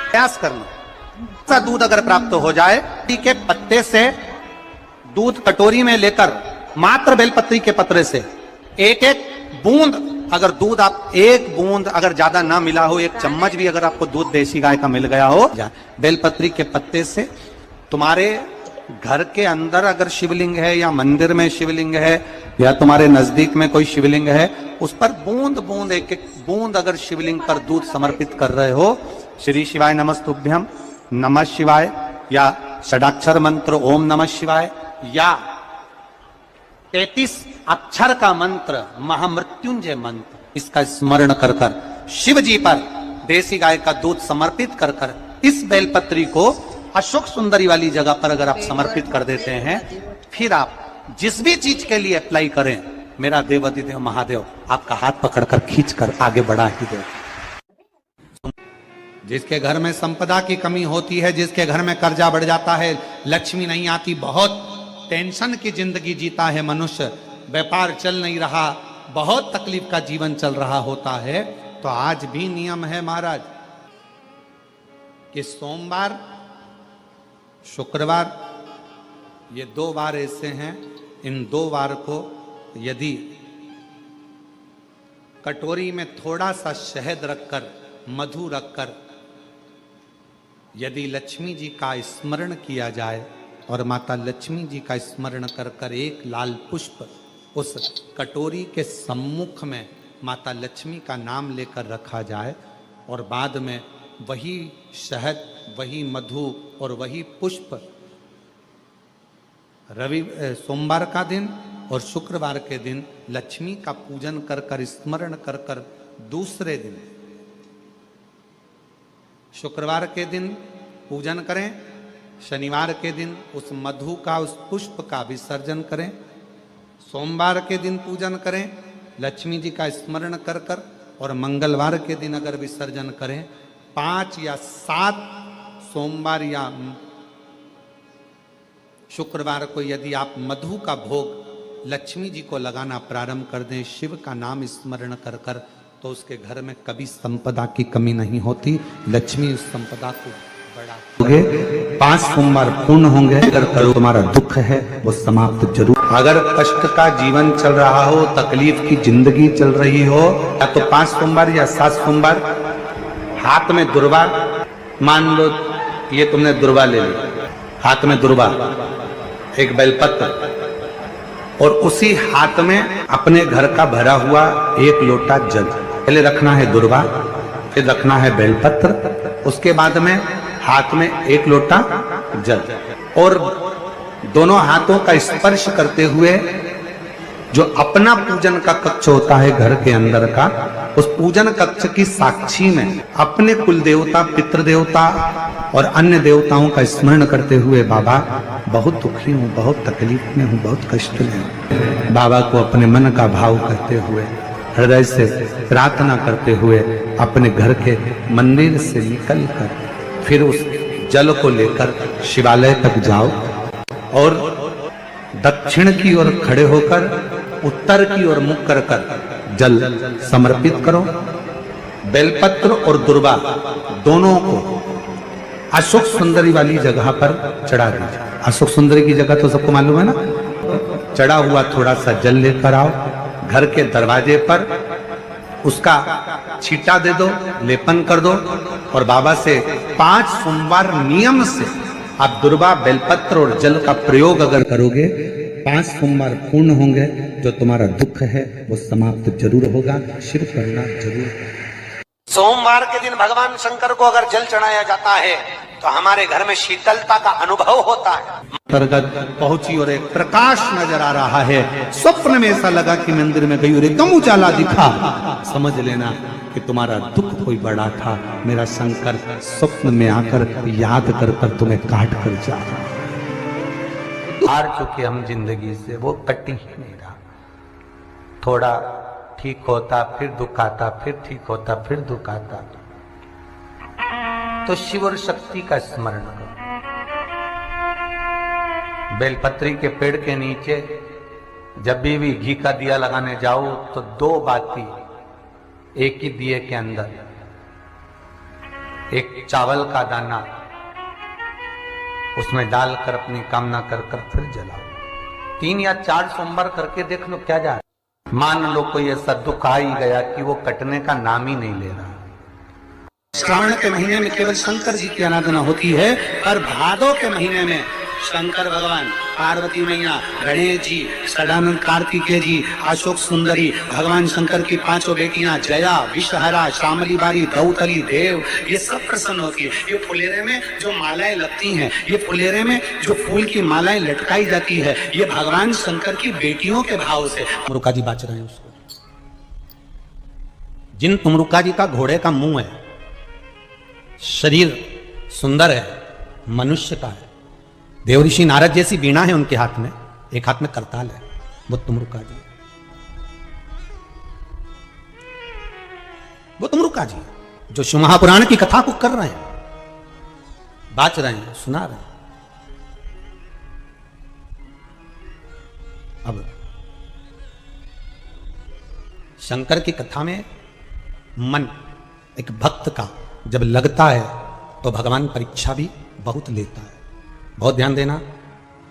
प्रयास करना। ऐसा दूध अगर प्राप्त हो जाए, के पत्ते से दूध कटोरी में लेकर मात्र बेलपत्री के पत्रे से एक एक बूंद, अगर दूध आप एक बूंद अगर ज्यादा ना मिला हो, एक चम्मच भी अगर आपको दूध देसी गाय का मिल गया हो, बेलपत्री के पत्ते से तुम्हारे घर के अंदर अगर शिवलिंग है या मंदिर में शिवलिंग है या तुम्हारे नजदीक में कोई शिवलिंग है, उस पर बूंद बूंद एक एक बूंद अगर शिवलिंग पर दूध समर्पित कर रहे हो, श्री शिवाय नमस्तुभ्यम, नमः शिवाय या षडाक्षर मंत्र ओम नमः शिवाय या 33 अक्षर का मंत्र महामृत्युंजय मंत्र, इसका स्मरण कर कर शिव जी पर देसी गाय का दूध समर्पित कर कर इस बेलपत्री को अशोक सुंदरी वाली जगह पर अगर आप समर्पित कर देते हैं, फिर आप जिस भी चीज के लिए अप्लाई करें, मेरा देवाधिदेव महादेव आपका हाथ पकड़कर खींचकर आगे बढ़ा ही दे। जिसके घर में संपदा की कमी होती है, जिसके घर में कर्जा बढ़ जाता है, लक्ष्मी नहीं आती, बहुत टेंशन की जिंदगी जीता है मनुष्य, व्यापार चल नहीं रहा, बहुत तकलीफ का जीवन चल रहा होता है, तो आज भी नियम है महाराज कि सोमवार शुक्रवार ये 2 वार ऐसे हैं, इन 2 वार को यदि कटोरी में थोड़ा सा शहद रखकर, मधु रखकर यदि लक्ष्मी जी का स्मरण किया जाए और माता लक्ष्मी जी का स्मरण कर कर एक लाल पुष्प उस कटोरी के सम्मुख में माता लक्ष्मी का नाम लेकर रखा जाए और बाद में वही शहद, वही मधु और वही पुष्प सोमवार का दिन और शुक्रवार के दिन लक्ष्मी का पूजन कर कर, स्मरण कर कर, दूसरे दिन शुक्रवार के दिन पूजन करें, शनिवार के दिन उस मधु का, उस पुष्प का विसर्जन करें, सोमवार के दिन पूजन करें लक्ष्मी जी का स्मरण कर कर, और मंगलवार के दिन अगर विसर्जन करें, 5 या 7 सोमवार या शुक्रवार को यदि आप मधु का भोग लक्ष्मी जी को लगाना प्रारंभ कर दें, शिव का नाम स्मरण कर कर, तो उसके घर में कभी संपदा की कमी नहीं होती, लक्ष्मी उस संपदा को बढ़ाओगे। 5 सोमवार पूर्ण होंगे, अगर करो तुम्हारा दुख है वो समाप्त जरूर। अगर कष्ट का जीवन चल रहा हो, तकलीफ की जिंदगी चल रही हो, या तो 5 सोमवार या 7 सोमवार हाथ में दुर्वा, मान लो ये तुमने दुर्वा ले ली, हाथ में दुर्वा, एक बेलपत्र, और उसी हाथ में अपने घर का भरा हुआ 1 लोटा जल, पहले रखना है दुर्वा, फिर रखना है बेलपत्र, उसके बाद में हाथ में 1 लोटा जल, और दोनों हाथों का स्पर्श करते हुए जो अपना पूजन का कक्ष होता है घर के अंदर का, उस पूजन कक्ष की साक्षी में अपने कुल देवता, पितृ देवता और अन्य देवताओं का स्मरण करते हुए, बाबा बहुत दुखी हूँ, बहुत तकलीफ में हूँ, बहुत कष्ट में हूँ, बाबा को अपने मन का भाव कहते हुए, हृदय से प्रार्थना करते हुए अपने घर के मंदिर से निकल कर फिर उस जल को लेकर शिवालय तक जाओ और दक्षिण की ओर खड़े होकर उत्तर की ओर मुख कर कर जल समर्पित करो। बेलपत्र और दुर्वा दोनों को अशोक सुंदरी वाली जगह पर चढ़ा दीजिए। अशोक सुंदरी की जगह तो सबको मालूम है ना। चढ़ा हुआ थोड़ा सा जल लेकर आओ, घर के दरवाजे पर उसका छींटा दे दो, लेपन कर दो, और बाबा से 5 सोमवार नियम से आप दुर्वा, बेलपत्र और जल का प्रयोग अगर करोगे, 5 सोमवार पूर्ण होंगे, जो तुम्हारा दुख है वो समाप्त जरूर होगा, शिव करना जरूर। सोमवार के दिन भगवान शंकर को अगर जल चढ़ाया जाता है तो हमारे घर में शीतलता का अनुभव होता है। अंतर्गत पहुंची और एक प्रकाश नजर आ रहा है। स्वप्न में ऐसा लगा कि मंदिर में गई और एकदम उजाला दिखा, समझ लेना कि तुम्हारा दुख कोई बड़ा था। मेरा शंकर स्वप्न में आकर याद कर कर तुम्हें काट कर जा रहा। हार चुके हम जिंदगी से, वो कटी ही नहीं रहा। थोड़ा ठीक होता फिर दुख आता, फिर ठीक होता फिर दुख आता। तो शिव और शक्ति का स्मरण करो। बेलपत्री के पेड़ के नीचे जब भी घी का दिया लगाने जाओ तो 2 बाती एक ही दिए के अंदर एक चावल का दाना उसमें डालकर अपनी कामना कर कर फिर जलाओ। 3 या 4 सोमवार करके देख लो क्या जा रहा है। मान लो कोई ऐसा दुख आ ही गया कि वो कटने का नाम ही नहीं ले रहा। श्रावण के महीने में केवल शंकर जी की आराधना होती है, और भादों के महीने में शंकर भगवान, पार्वती मैया, गणेश जी, सदानंद कार्तिकेय जी, अशोक सुंदरी, भगवान शंकर की 5 बेटियां जया, विषहरा, श्यामली बारी, दौतली, देव, ये सब प्रसन्न होती है। ये फुलेरे में जो मालाएं लगती हैं, ये फुलेरे में जो फूल की मालाएं लटकाई जाती है, ये भगवान शंकर की बेटियों के भाव से तुमरुका जी बाच रहे हैं उसको। जिन तुमरुका जी का घोड़े का मुंह है, शरीर सुंदर है, मनुष्य का है, देवऋषि नारद जैसी वीणा है उनके हाथ में, एक हाथ में करताल है, वो तुमरुका जी, वो तुमरुका जी जो शिव महापुराण की कथा को कर रहे हैं, बाच रहे हैं, सुना रहे हैं। अब शंकर की कथा में मन एक भक्त का जब लगता है तो भगवान परीक्षा भी बहुत लेता है। बहुत ध्यान देना,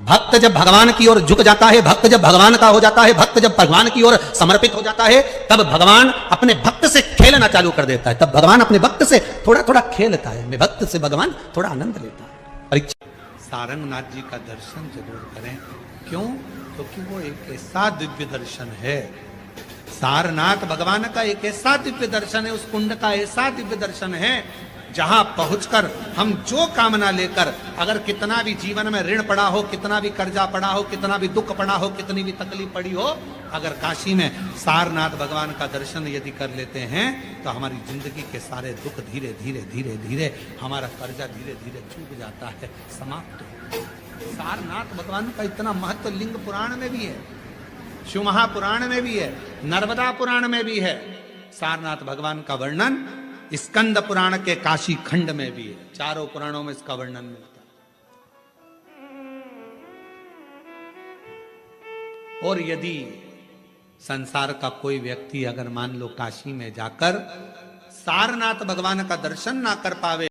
भक्त जब भगवान की ओर झुक जाता है, भक्त जब भगवान का हो जाता है, भक्त जब भगवान की ओर समर्पित हो जाता है, तब भगवान अपने भक्त से खेलना चालू कर देता है। तब भगवान अपने भक्त से थोड़ा थोड़ा खेलता है, मैं भक्त से भगवान थोड़ा आनंद लेता है। परीक्षा सारंगनाथ जी का दर्शन जरूर करें। क्यों? क्योंकि वो एक ऐसा दिव्य दर्शन है, सारनाथ भगवान का एक ऐसा दिव्य दर्शन है, उस कुंड का ऐसा दिव्य दर्शन है जहां पहुंचकर हम जो कामना लेकर, अगर कितना भी जीवन में ऋण पड़ा हो, कितना भी कर्जा पड़ा हो, कितना भी दुख पड़ा हो, कितनी भी तकलीफ पड़ी हो, अगर काशी में सारनाथ भगवान का दर्शन यदि कर लेते हैं तो हमारी जिंदगी के सारे दुख धीरे धीरे धीरे धीरे, हमारा कर्जा धीरे धीरे छूट जाता है, समाप्त हो। सारनाथ भगवान का इतना महत्व लिंग पुराण में भी है, शिव महापुराण में भी है, नर्मदा पुराण में भी है। सारनाथ भगवान का वर्णन स्कंद पुराण के काशी खंड में भी है, चारों पुराणों में इसका वर्णन मिलता है। और यदि संसार का कोई व्यक्ति अगर मान लो काशी में जाकर सारनाथ भगवान का दर्शन ना कर पावे,